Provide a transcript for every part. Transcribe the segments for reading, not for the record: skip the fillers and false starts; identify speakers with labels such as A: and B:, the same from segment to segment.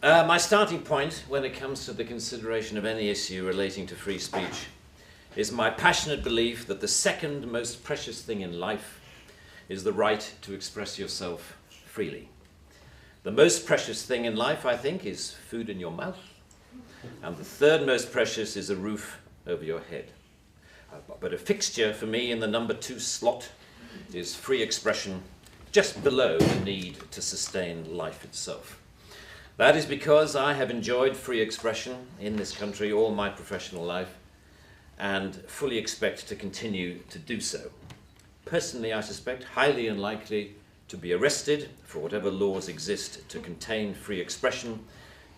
A: My starting point when it comes to the consideration of any issue relating to free speech is my passionate belief that the second most precious thing in life is the right to express yourself freely. The most precious thing in life, I think, is food in your mouth, and the third most precious is a roof over your head. But a fixture for me in the number 2 slot is free expression, just below the need to sustain life itself. That is because I have enjoyed free expression in this country all my professional life and fully expect to continue to do so. Personally, I suspect highly unlikely to be arrested for whatever laws exist to contain free expression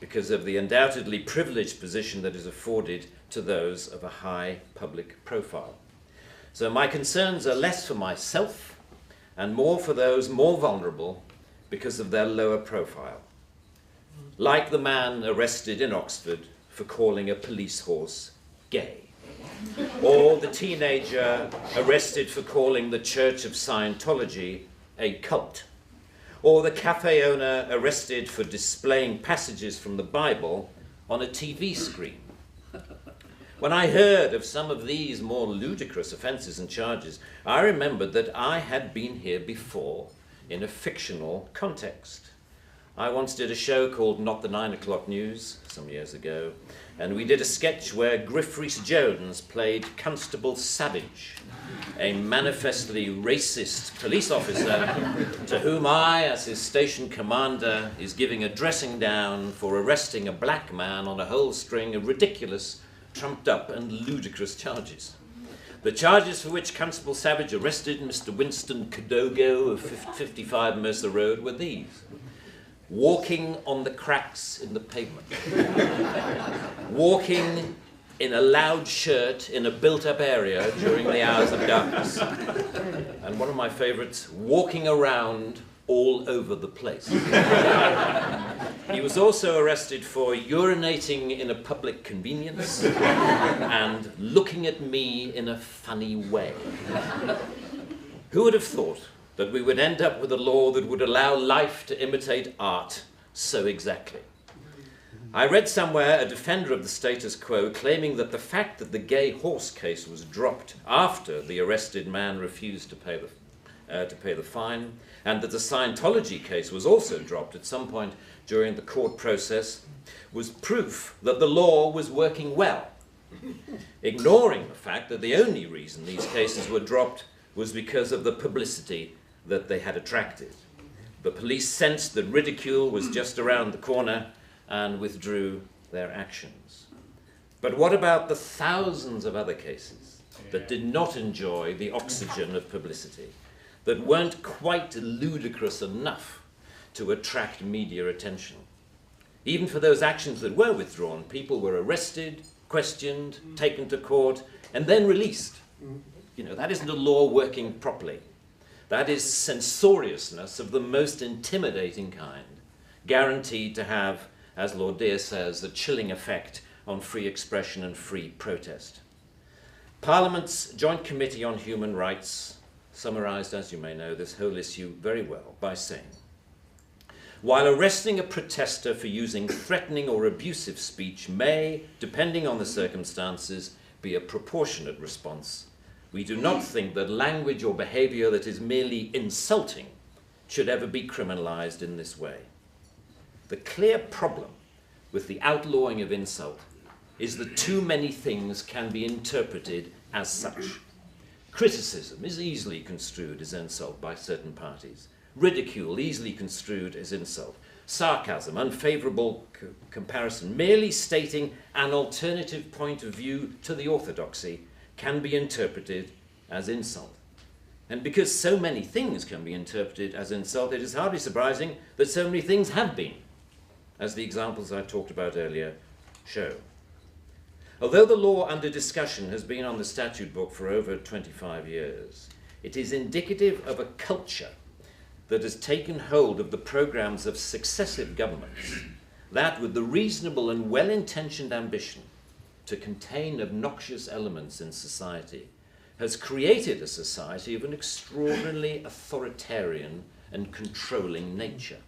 A: because of the undoubtedly privileged position that is afforded to those of a high public profile. So my concerns are less for myself and more for those more vulnerable because of their lower profile. Like the man arrested in Oxford for calling a police horse gay, or the teenager arrested for calling the Church of Scientology a cult, or the cafe owner arrested for displaying passages from the Bible on a TV screen. When I heard of some of these more ludicrous offences and charges, I remembered that I had been here before in a fictional context. I once did a show called Not the 9 O'Clock News some years ago, and we did a sketch where Griff Rhys-Jones played Constable Savage, a manifestly racist police officer to whom I, as his station commander, is giving a dressing down for arresting a black man on a whole string of ridiculous, trumped-up and ludicrous charges. The charges for which Constable Savage arrested Mr. Winston Kadogo of 55 Mercer Road were these: walking on the cracks in the pavement, walking in a loud shirt in a built-up area during the hours of darkness, and one of my favourites, walking around all over the place. He was also arrested for urinating in a public convenience and looking at me in a funny way. Who would have thought that we would end up with a law that would allow life to imitate art so exactly? I read somewhere a defender of the status quo claiming that the fact that the gay horse case was dropped after the arrested man refused to pay the fine, and that the Scientology case was also dropped at some point during the court process, was proof that the law was working well, ignoring the fact that the only reason these cases were dropped was because of the publicity that they had attracted. The police sensed that ridicule was just around the corner and withdrew their actions. But what about the thousands of other cases that did not enjoy the oxygen of publicity, that weren't quite ludicrous enough to attract media attention? Even for those actions that were withdrawn, people were arrested, questioned, taken to court, and then released. You know, that isn't a law working properly. That is censoriousness of the most intimidating kind, guaranteed to have, as Lord Dear says, a chilling effect on free expression and free protest. Parliament's Joint Committee on Human Rights summarised, as you may know, this whole issue very well by saying, while arresting a protester for using threatening or abusive speech may, depending on the circumstances, be a proportionate response, we do not think that language or behaviour that is merely insulting should ever be criminalised in this way. The clear problem with the outlawing of insult is that too many things can be interpreted as such. Criticism is easily construed as insult by certain parties. Ridicule easily construed as insult. Sarcasm, unfavourable comparison, merely stating an alternative point of view to the orthodoxy can be interpreted as insult. And because so many things can be interpreted as insult, it is hardly surprising that so many things have been, as the examples I talked about earlier show. Although the law under discussion has been on the statute book for over 25 years, it is indicative of a culture that has taken hold of the programmes of successive governments, that with the reasonable and well-intentioned ambition to contain obnoxious elements in society, has created a society of an extraordinarily authoritarian and controlling nature.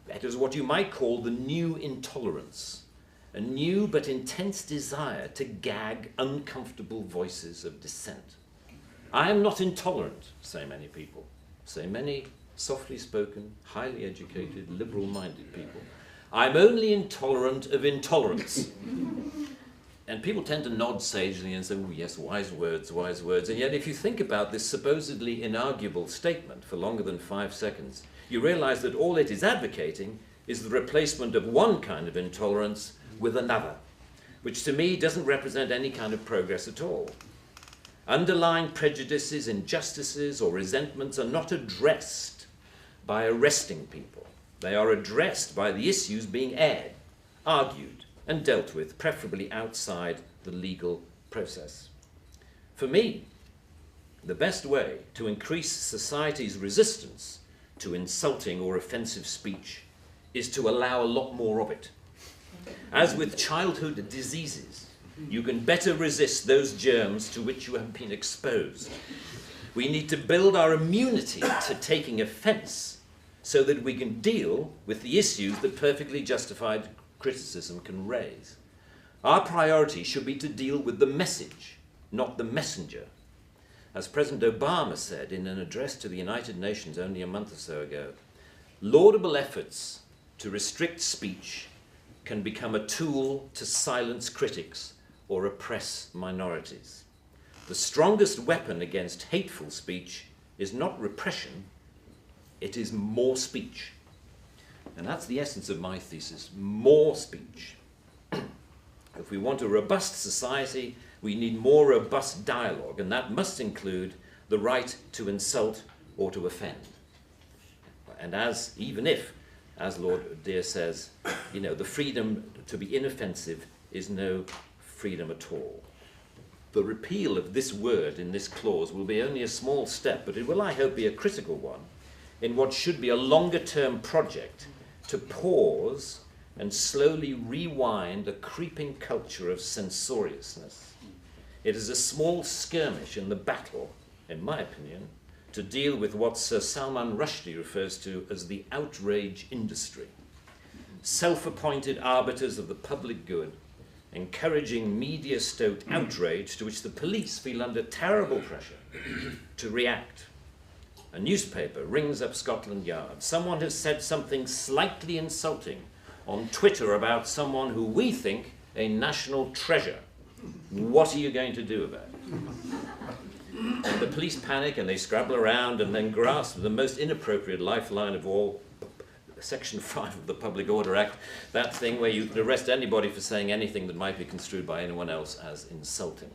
A: It is what you might call the new intolerance, a new but intense desire to gag uncomfortable voices of dissent. I am not intolerant, say many people, say many softly spoken, highly educated, liberal-minded people. I'm only intolerant of intolerance. And people tend to nod sagely and say, oh yes, wise words, wise words. And yet if you think about this supposedly inarguable statement for longer than 5 seconds, you realize that all it is advocating is the replacement of one kind of intolerance with another, which to me doesn't represent any kind of progress at all. Underlying prejudices, injustices, or resentments are not addressed by arresting people. They are addressed by the issues being aired, argued, and dealt with, preferably outside the legal process. For me, the best way to increase society's resistance to insulting or offensive speech is to allow a lot more of it. As with childhood diseases, you can better resist those germs to which you have been exposed. We need to build our immunity to taking offense so that we can deal with the issues that perfectly justified criticism can raise. Our priority should be to deal with the message, not the messenger. As President Obama said in an address to the United Nations only a month or so ago, laudable efforts to restrict speech can become a tool to silence critics or oppress minorities. The strongest weapon against hateful speech is not repression, it is more speech. And that's the essence of my thesis, more speech. If we want a robust society, we need more robust dialogue, and that must include the right to insult or to offend. And even if, as Lord Dear says, the freedom to be inoffensive is no freedom at all. The repeal of this word in this clause will be only a small step, but it will, I hope, be a critical one in what should be a longer-term project to pause and slowly rewind a creeping culture of censoriousness. It is a small skirmish in the battle, in my opinion, to deal with what Sir Salman Rushdie refers to as the outrage industry. Self-appointed arbiters of the public good, encouraging media-stoked outrage to which the police feel under terrible pressure to react. A newspaper rings up Scotland Yard. Someone has said something slightly insulting on Twitter about someone who we think a national treasure. What are you going to do about it? And the police panic and they scrabble around and then grasp the most inappropriate lifeline of all, Section 5 of the Public Order Act, that thing where you can arrest anybody for saying anything that might be construed by anyone else as insulting.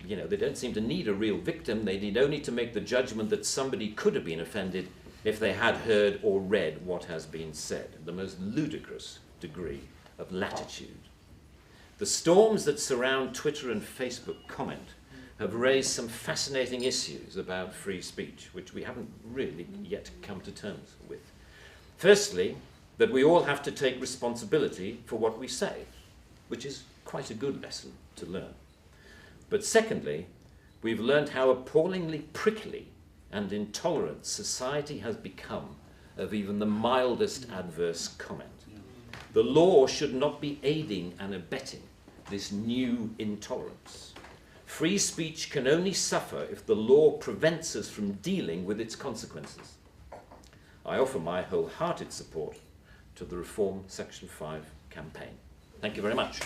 A: They don't seem to need a real victim. They need only to make the judgment that somebody could have been offended if they had heard or read what has been said. The most ludicrous degree of latitude. The storms that surround Twitter and Facebook comment have raised some fascinating issues about free speech, which we haven't really yet come to terms with. Firstly, that we all have to take responsibility for what we say, which is quite a good lesson to learn. But secondly, we've learned how appallingly prickly and intolerant society has become of even the mildest adverse comment. The law should not be aiding and abetting this new intolerance. Free speech can only suffer if the law prevents us from dealing with its consequences. I offer my wholehearted support to the Reform Section 5 campaign. Thank you very much.